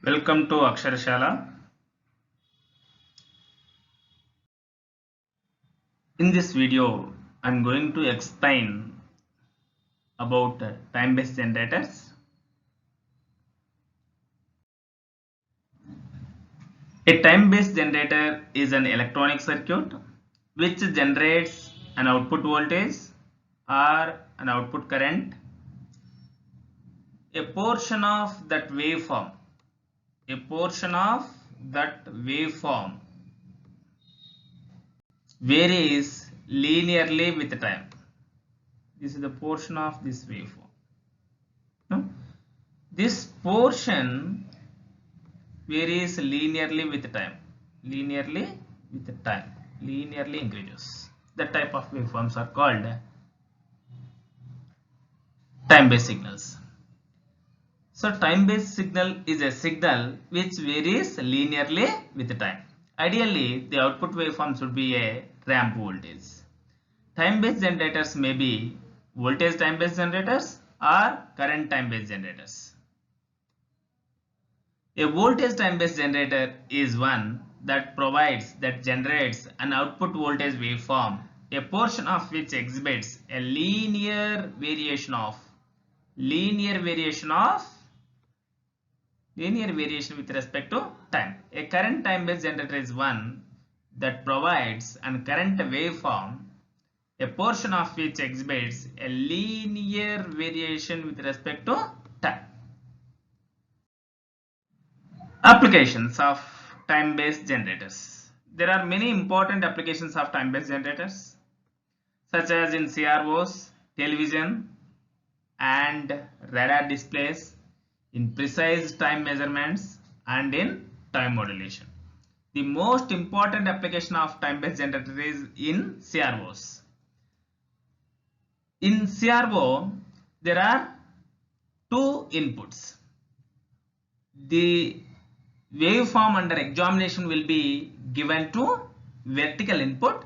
Welcome to Aksharashala. In this video, I'm going to explain about time-based generators. A time-based generator is an electronic circuit which generates an output voltage or an output current. A portion of that waveform varies linearly with time. This is the portion of this waveform. No? This portion varies linearly linearly increases. That type of waveforms are called time-based signals. So time-based signal is a signal which varies linearly with time. Ideally, the output waveform should be a ramp voltage. Time-based generators may be voltage time-based generators or current time-based generators. A voltage time-based generator is one that generates an output voltage waveform, a portion of which exhibits a linear variation with respect to time. A current time-based generator is one that provides a current waveform, a portion of which exhibits a linear variation with respect to time. Applications of time-based generators. There are many important applications of time-based generators, such as in CROs, television, and radar displays, in precise time measurements, and in time modulation. The most important application of time-based generator is in CROs. In CRO, there are two inputs. The waveform under examination will be given to vertical input,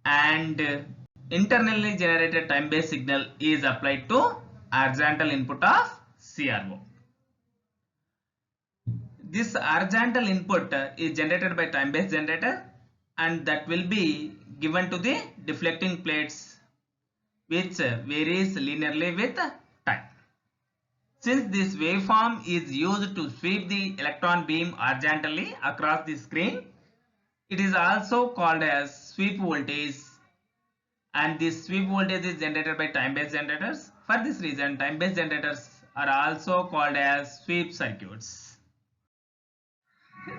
and internally generated time-based signal is applied to horizontal input of CRO. This horizontal input is generated by time-based generator, and that will be given to the deflecting plates, which varies linearly with time. Since this waveform is used to sweep the electron beam horizontally across the screen, it is also called as sweep voltage, and this sweep voltage is generated by time-based generators. For this reason, time-based generators are also called as sweep circuits.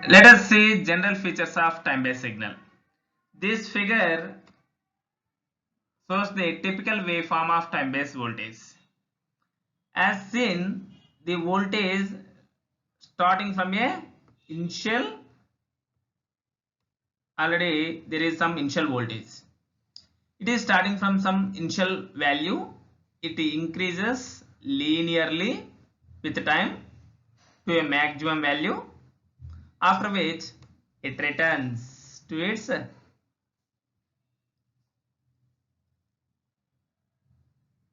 Let us see general features of time-based signal. This figure shows the typical waveform of time-based voltage. As seen, the voltage starting from a initial, already there is some initial voltage. It is starting from some initial value. It increases linearly with time to a maximum value, after which it returns to its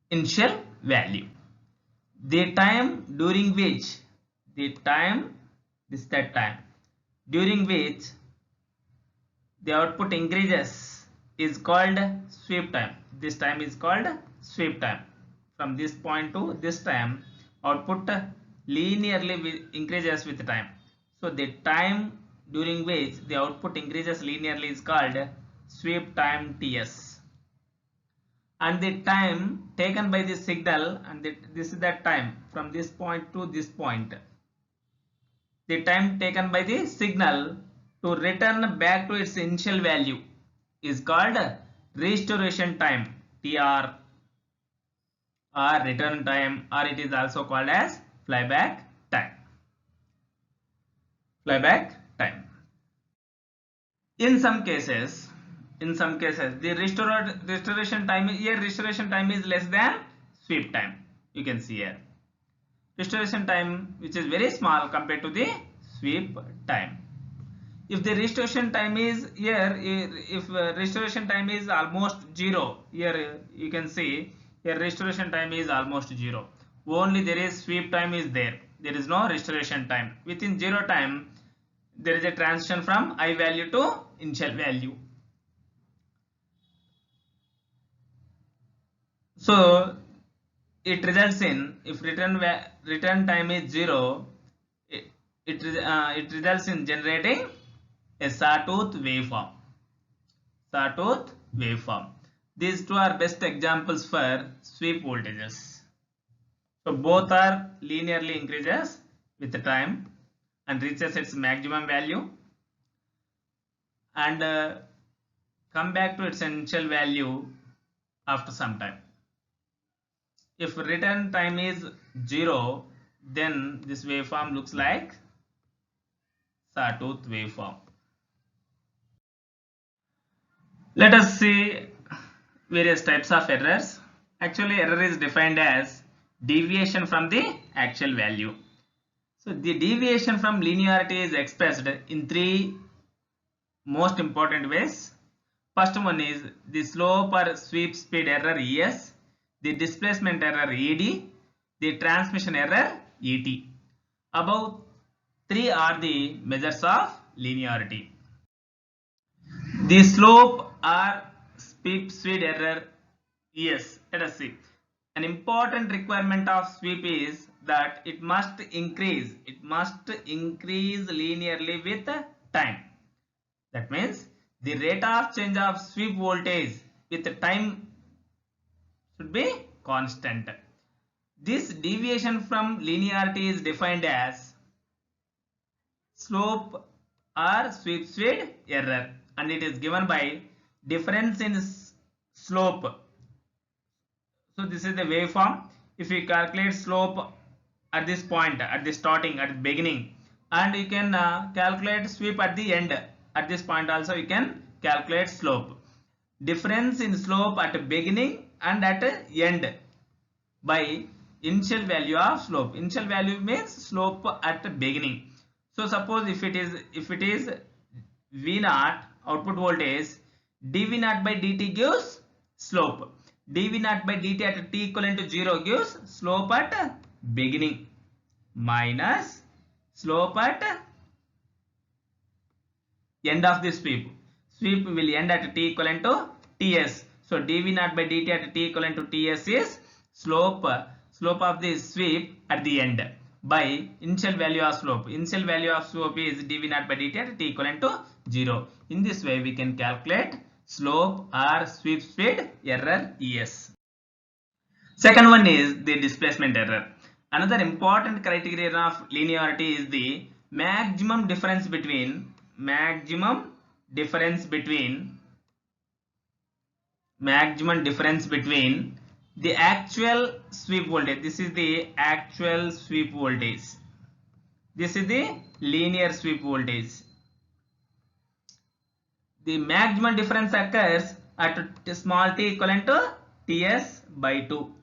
initial value. The time during which the output increases is called sweep time. This time is called sweep time. From this point to this time, output linearly increases with time. So the time during which the output increases linearly is called sweep time TS. And the time taken by the signal, and this is that time from this point to this point. The time taken by the signal to return back to its initial value is called restoration time, TR, or return time, or it is also called as flyback time. In some cases, the restoration time is less than sweep time. You can see here restoration time, which is very small compared to the sweep time. If the restoration time is here, if restoration time is almost 0, here you can see here restoration time is almost 0. Only there is sweep time is there. there is no restoration time. Within 0 time, there is a transition from I value to initial value. So it results in, if return time is 0, it results in generating a sawtooth waveform. Sawtooth waveform. These two are best examples for sweep voltages. So both are linearly increases with the time and reaches its maximum value and come back to its initial value after some time. If return time is 0, then this waveform looks like sawtooth waveform. Let us see various types of errors. Actually, error is defined as deviation from the actual value. So the deviation from linearity is expressed in 3 most important ways. First one is the slope or sweep speed error ES, the displacement error ED, the transmission error ET. Above 3 are the measures of linearity. The slope or sweep speed error ES. Let us see. An important requirement of sweep is that it must increase linearly with time. That means the rate of change of sweep voltage with time should be constant. This deviation from linearity is defined as slope or sweep speed error, and it is given by difference in slope. So this is the waveform. If we calculate slope at this point, at the starting, at the beginning, and you can calculate sweep at the end. At this point also you can calculate slope. Difference in slope at beginning and at end by initial value of slope. Initial value means slope at the beginning. So suppose if it is V naught output voltage, dV naught by dt gives slope. dV naught by dt at t equivalent to 0 gives slope at beginning minus slope at end of the sweep. Sweep will end at t equivalent to Ts. So dV naught by dt at t equivalent to Ts is slope of the sweep at the end by initial value of slope. Initial value of slope is dV naught by dt at t equivalent to 0. In this way we can calculate slope or sweep speed error ES. Second one is the displacement error. Another important criterion of linearity is the maximum difference between the actual sweep voltage. This is the actual sweep voltage. This is the linear sweep voltage. The maximum difference occurs at small t equivalent to Ts by 2.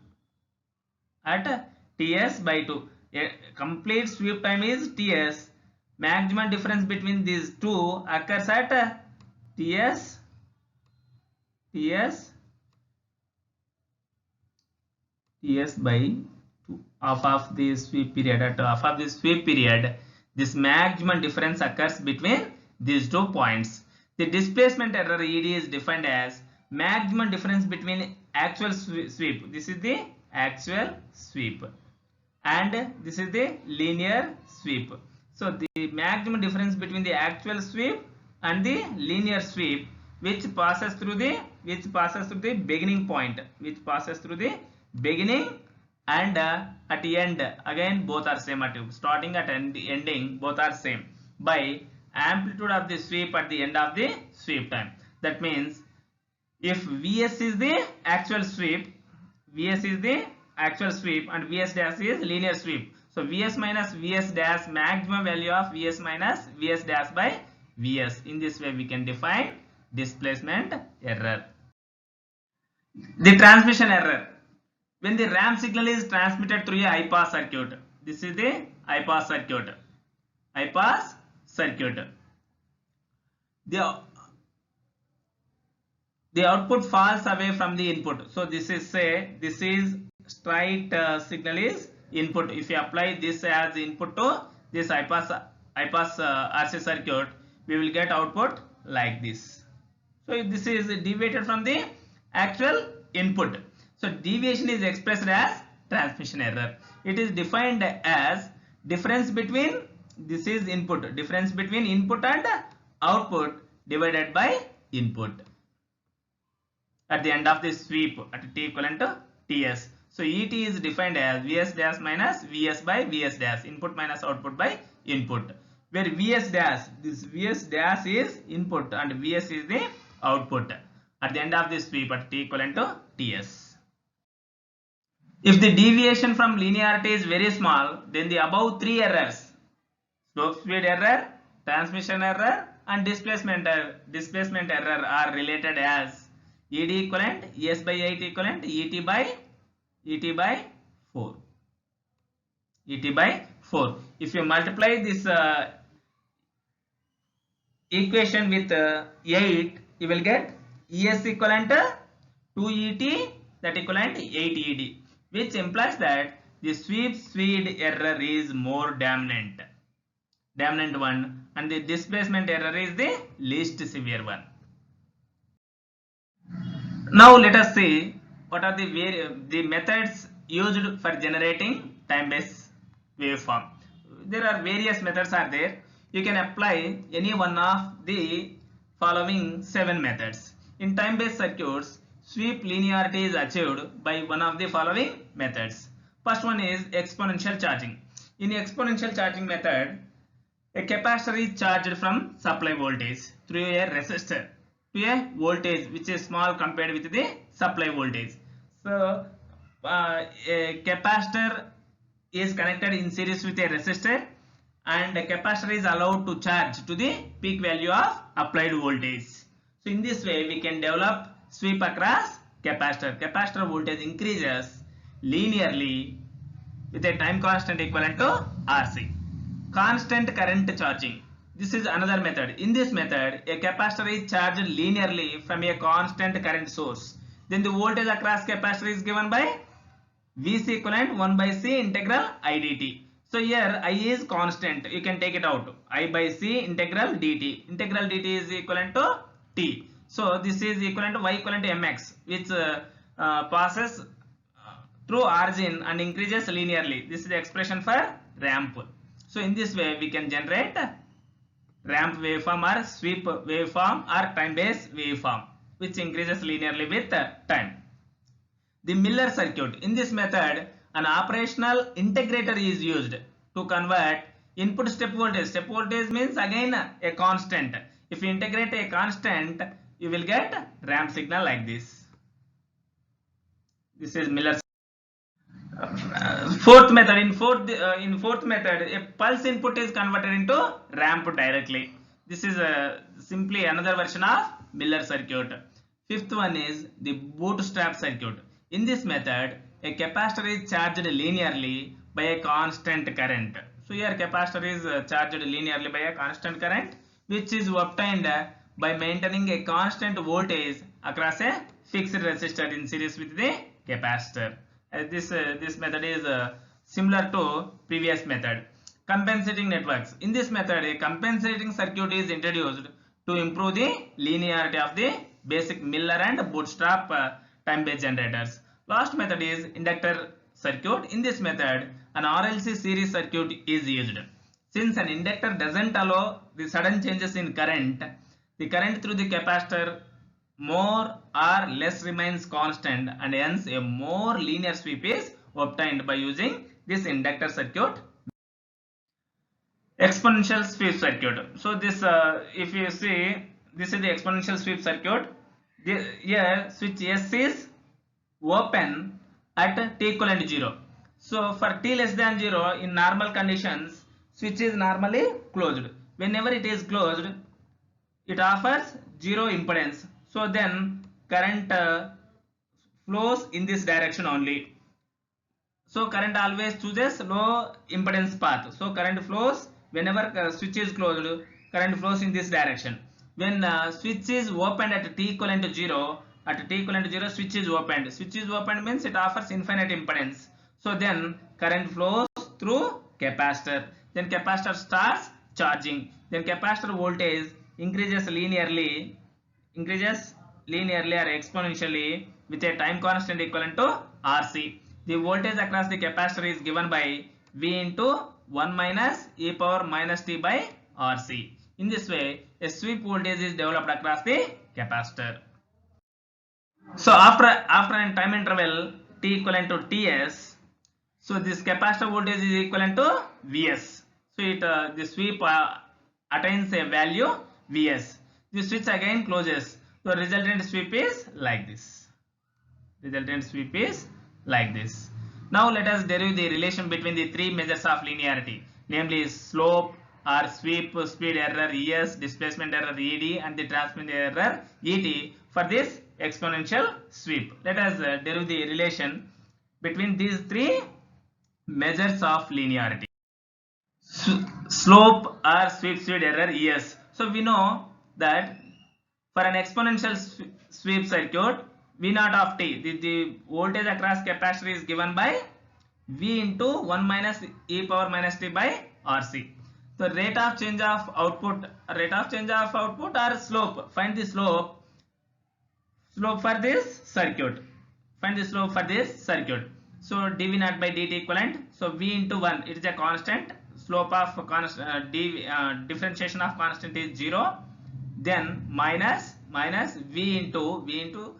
At Ts by 2. A complete sweep time is Ts. Maximum difference between these two occurs at Ts by 2, half of the sweep period. At half of the sweep period, this maximum difference occurs between these 2 points. The displacement error ED is defined as maximum difference between actual sweep. This is the actual sweep and this is the linear sweep. So the maximum difference between the actual sweep and the linear sweep which passes through the beginning point, and at the end again both are same, at starting at ending both are same by amplitude of the sweep at the end of the sweep time. That means if Vs is the actual sweep and Vs dash is linear sweep. So Vs minus Vs dash, maximum value of Vs minus Vs dash by Vs. In this way we can define displacement error. The transmission error. When the ramp signal is transmitted through a high pass circuit. This is the high pass circuit. The output falls away from the input. So this is straight signal is input. If you apply this as input to this high pass RC circuit, we will get output like this. So this is deviated from the actual input. So deviation is expressed as transmission error. It is defined as difference between, this is input, difference between input and output divided by input at the end of the sweep at t equivalent to ts. So ET is defined as Vs dash minus Vs by Vs dash, input minus output by input, where Vs dash, this Vs dash is input and Vs is the output at the end of the sweep at t equivalent to ts. If the deviation from linearity is very small, then the above three errors, slope speed error, transmission error and displacement error, are related as ED equivalent, ES by 8 equivalent, ET by 4. ET by 4. If you multiply this equation with 8, you will get ES equivalent to 2ET, that equivalent 8 ED, which implies that the sweep speed error is more dominant one, and the displacement error is the least severe one. Now let us see what are the methods used for generating time-based waveform. There are various methods are there. You can apply any one of the following 7 methods. In time-based circuits, sweep linearity is achieved by one of the following methods. First one is exponential charging. In exponential charging method, a capacitor is charged from supply voltage through a resistor to a voltage which is small compared with the supply voltage. So a capacitor is connected in series with a resistor, and a capacitor is allowed to charge to the peak value of applied voltage. So in this way we can develop sweep across capacitor. Capacitor voltage increases linearly with a time constant equivalent to RC. Constant current charging. This is another method. In this method, a capacitor is charged linearly from a constant current source. Then the voltage across capacitor is given by Vc equivalent 1 by C integral I dt. So here I is constant. You can take it out. I by C integral dt. Integral dt is equivalent to T. So this is equivalent to Y equivalent to mx, which passes through origin and increases linearly. This is the expression for ramp. So in this way we can generate ramp waveform or sweep waveform or time-based waveform, which increases linearly with time. The Miller circuit. In this method, an operational integrator is used to convert input step voltage. Step voltage means again a constant. If you integrate a constant, you will get ramp signal like this. This is Miller. Fourth method. In fourth method, a pulse input is converted into ramp directly. This is simply another version of Miller circuit. Fifth one is the bootstrap circuit. In this method, a capacitor is charged linearly by a constant current. So here capacitor is charged linearly by a constant current, which is obtained by maintaining a constant voltage across a fixed resistor in series with the capacitor. This method is similar to previous method. Compensating networks. In this method, a compensating circuit is introduced to improve the linearity of the basic Miller and bootstrap time-based generators. Last method is inductor circuit. In this method, an RLC series circuit is used. Since an inductor doesn't allow the sudden changes in current, the current through the capacitor more or less remains constant, and hence a more linear sweep is obtained by using this inductor circuit. Exponential sweep circuit. So this if you see, this is the exponential sweep circuit. Here switch S is open at t equivalent to 0. So for t less than 0, in normal conditions, switch is normally closed. Whenever it is closed, it offers 0 impedance. So then current flows in this direction only. So current always chooses low impedance path. So current flows whenever switch is closed, current flows in this direction. When switch is opened at t equivalent to 0, at t equivalent to 0 switch is opened. Switch is opened means it offers infinite impedance. So then current flows through capacitor. Then capacitor starts charging. Then capacitor voltage increases linearly or exponentially with a time constant equivalent to RC. The voltage across the capacitor is given by V into 1 minus e power minus t by RC. In this way, a sweep voltage is developed across the capacitor. So after a time interval t equivalent to Ts, so this capacitor voltage is equivalent to Vs. So the sweep attains a value Vs. The switch again closes. So resultant sweep is like this. Now let us derive the relation between the three measures of linearity, namely slope or sweep speed error Es, displacement error Ed, and the transmission error Et for this exponential sweep. Let us derive the relation between these three measures of linearity. Slope or sweep speed error Es. So we know that for an exponential sweep circuit, V naught of t, the voltage across capacitor is given by V into 1 minus e power minus t by RC. So rate of change of output or slope. Find the slope for this circuit. So dV naught by dt equivalent. So V into 1, it is a constant. Slope of differentiation of constant is 0. Then minus V into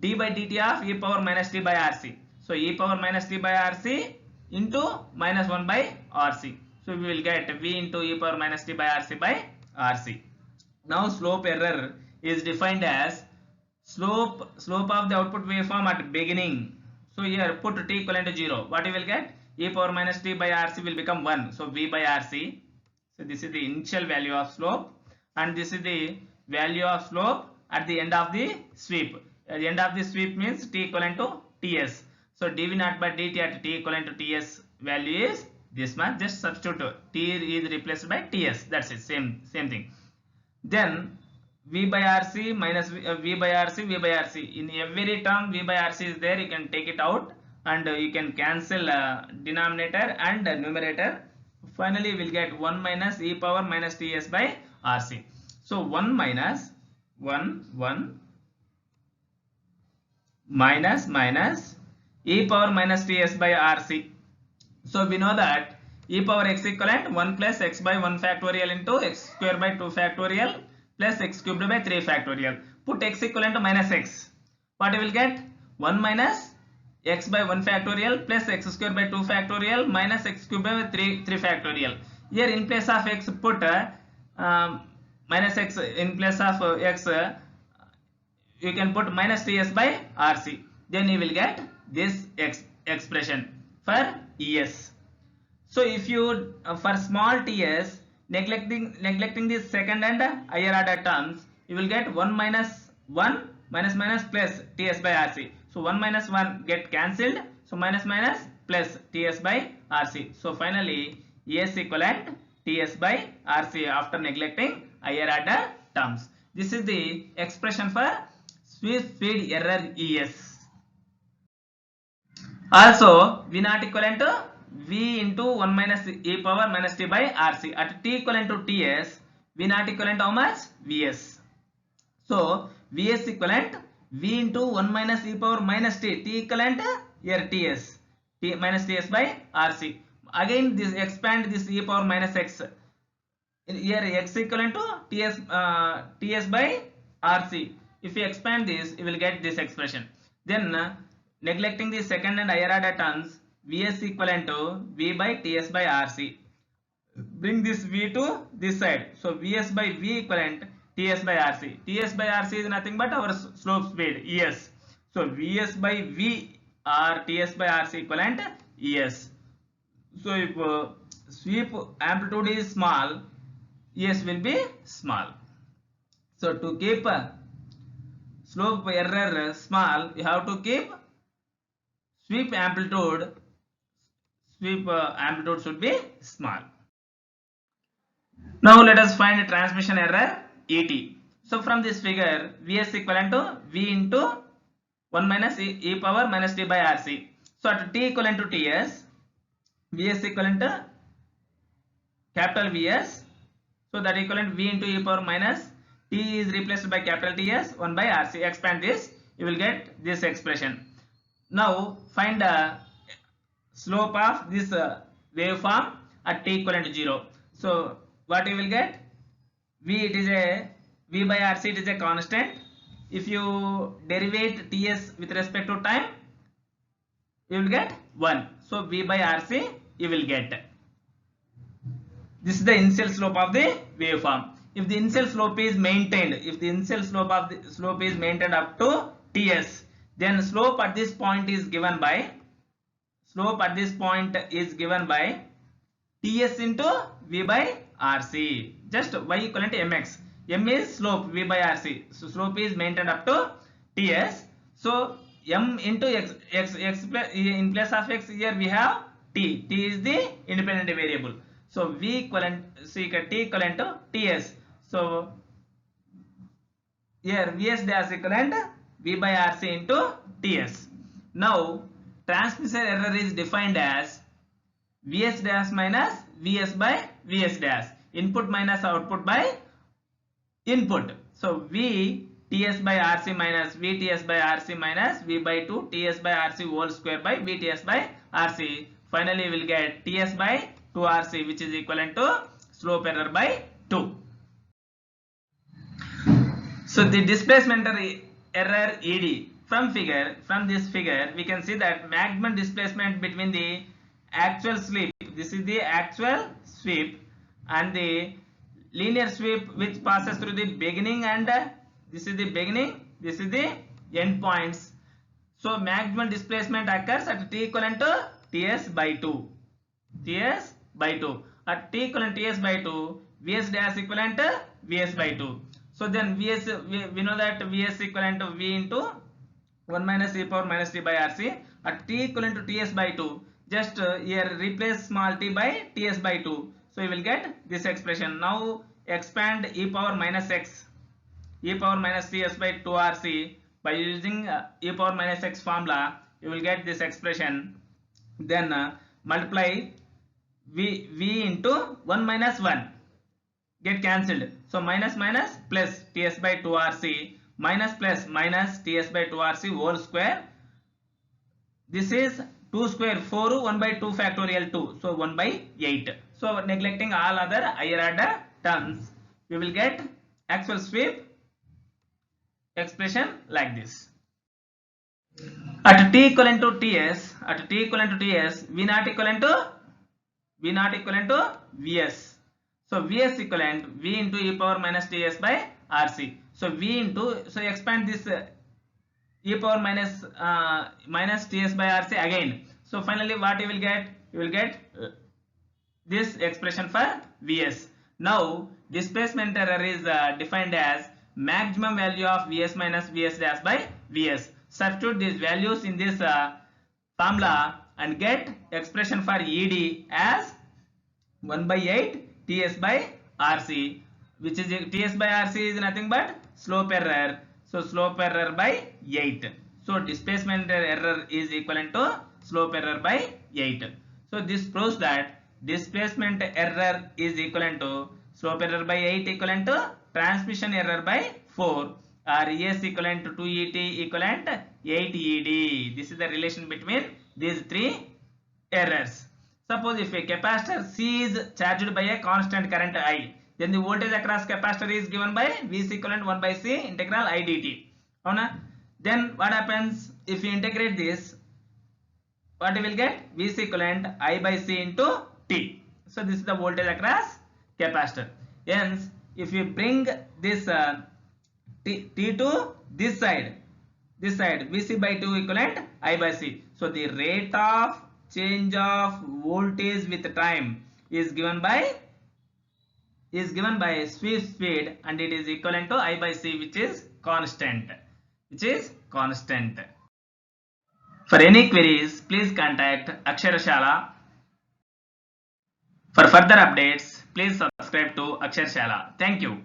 d by dt of e power minus t by RC. So e power minus t by RC into minus 1 by RC. So we will get V into e power minus t by RC by RC. Now slope error is defined as slope of the output waveform at beginning. So here put t equivalent to 0. What you will get? E power minus t by RC will become 1. So V by RC. So this is the initial value of slope, and this is the value of slope at the end of the sweep. At the end of the sweep means t equivalent to Ts. So dV naught by dt at t equivalent to Ts value is this much. Just substitute t is replaced by Ts. That's it. Same thing. Then V by RC minus V by RC. In every term V by RC is there. You can take it out and you can cancel denominator and numerator. Finally, we'll get 1 minus e power minus Ts by RC. So 1 minus e power minus Ts by RC. So we know that e power x equivalent 1 plus x by 1 factorial into x square by 2 factorial plus x cubed by 3 factorial. Put x equivalent to minus x. What you will get? 1 minus x by 1 factorial plus x square by 2 factorial minus x cubed by 3 factorial. Here in place of x put minus x. In place of x you can put minus Ts by RC. Then you will get this expression for Es. So if you for small ts neglecting the second and higher order terms, you will get 1 minus plus Ts by RC. So 1 minus 1 get cancelled. So minus plus Ts by RC. So finally Es equivalent Ts by RC after neglecting higher order terms. This is the expression for sweep speed error Es. Also V naught equivalent to V into 1 minus e power minus t by RC. At t equivalent to Ts, V naught equivalent how much? Vs. So Vs equivalent V into 1 minus e power minus t. T equivalent here Ts. T minus Ts by RC. Again this expand this e power minus x. Here x equivalent to Ts by RC. If you expand this, you will get this expression. Then neglecting the second and higher order terms, Vs equivalent to V by Ts by RC. Bring this V to this side. So Vs by V equivalent Ts by RC. Ts by RC is nothing but our slope speed Es. So Vs by V or Ts by RC equivalent Es. So if sweep amplitude is small, Es will be small. So to keep slope error small, you have to keep sweep amplitude should be small. Now let us find transmission error Et. So from this figure, Vs equivalent to V into 1 minus e power minus t by RC. So at t equivalent to ts, vs equivalent to capital Vs, so that equivalent v into e power minus t is replaced by capital Ts 1 by Rc. Expand this, you will get this expression. Now find the slope of this waveform at t equivalent to 0. So what you will get? V, it is a v by Rc, it is a constant. If you derivate Ts with respect to time, you will get 1. So v by Rc you will get. This is the initial slope of the waveform. If the initial slope is maintained, if the initial slope of the slope is maintained up to Ts, then slope at this point is given by Ts into v by Rc. Just y equivalent to mx. M is slope v by Rc. So slope is maintained up to Ts. So m into x in place of x here we have t. T is the independent variable. So v equivalent, so t equivalent to Ts. So here Vs dash equivalent v by Rc into Ts. Now transmission error is defined as Vs dash minus Vs by Vs dash. Input minus output by input. So v Ts by Rc minus v Ts by Rc minus v by 2 Ts by Rc whole square by v Ts by Rc. Finally we will get Ts by 2 Rc, which is equivalent to slope error by 2. So the displacement error ED from this figure we can see that maximum displacement between the actual sweep, this is the actual sweep, and the linear sweep which passes through the beginning, and this is the beginning, this is the end points. So maximum displacement occurs at t equivalent to Ts by 2. Ts by 2. At t equivalent to Ts by 2, Vs dash equivalent to Vs by 2. So then Vs, we know that Vs equivalent to V into 1 minus e power minus t by Rc. At t equivalent to Ts by 2, just here replace small t by Ts by 2. So you will get this expression. Now expand e power minus x, e power minus Ts by 2 Rc by using e power minus x formula. You will get this expression. Then multiply v into 1 minus 1, get cancelled. So minus minus plus Ts by 2 Rc minus plus minus Ts by 2 Rc whole square. This is 2 square 4, 1 by 2 factorial 2. So 1 by 8. So neglecting all other higher order terms, we will get actual sweep expression like this. At t equivalent to Ts, V naught equivalent to Vs. So Vs equivalent V into e power minus Ts by Rc. So V into, so expand this e power minus minus Ts by Rc again. So finally what you will get? You will get this expression for Vs. Now displacement error is defined as maximum value of Vs minus Vs dash by Vs. Substitute these values in this formula and get expression for ED as 1 by 8 Ts by Rc, which is Ts by Rc is nothing but slope error. So slope error by 8. So displacement error is equivalent to slope error by 8. So this proves that displacement error is equivalent to slope error by 8 equivalent to transmission error by 4, or Es equivalent to 2Et equivalent 8Ed. This is the relation between these three errors. Suppose if a capacitor C is charged by a constant current I, then the voltage across capacitor is given by V is equivalent 1 by C integral I dt. Then what happens if you integrate this? What you will get? V is equivalent I by C into T. So this is the voltage across capacitor. Hence, if you bring this T to this side, Vc by 2 equivalent I by C. So the rate of change of voltage with time is given by sweep speed, and it is equivalent to I by C, which is constant. For any queries, please contact Aksharashala. For further updates, please subscribe to Aksharashala. Thank you.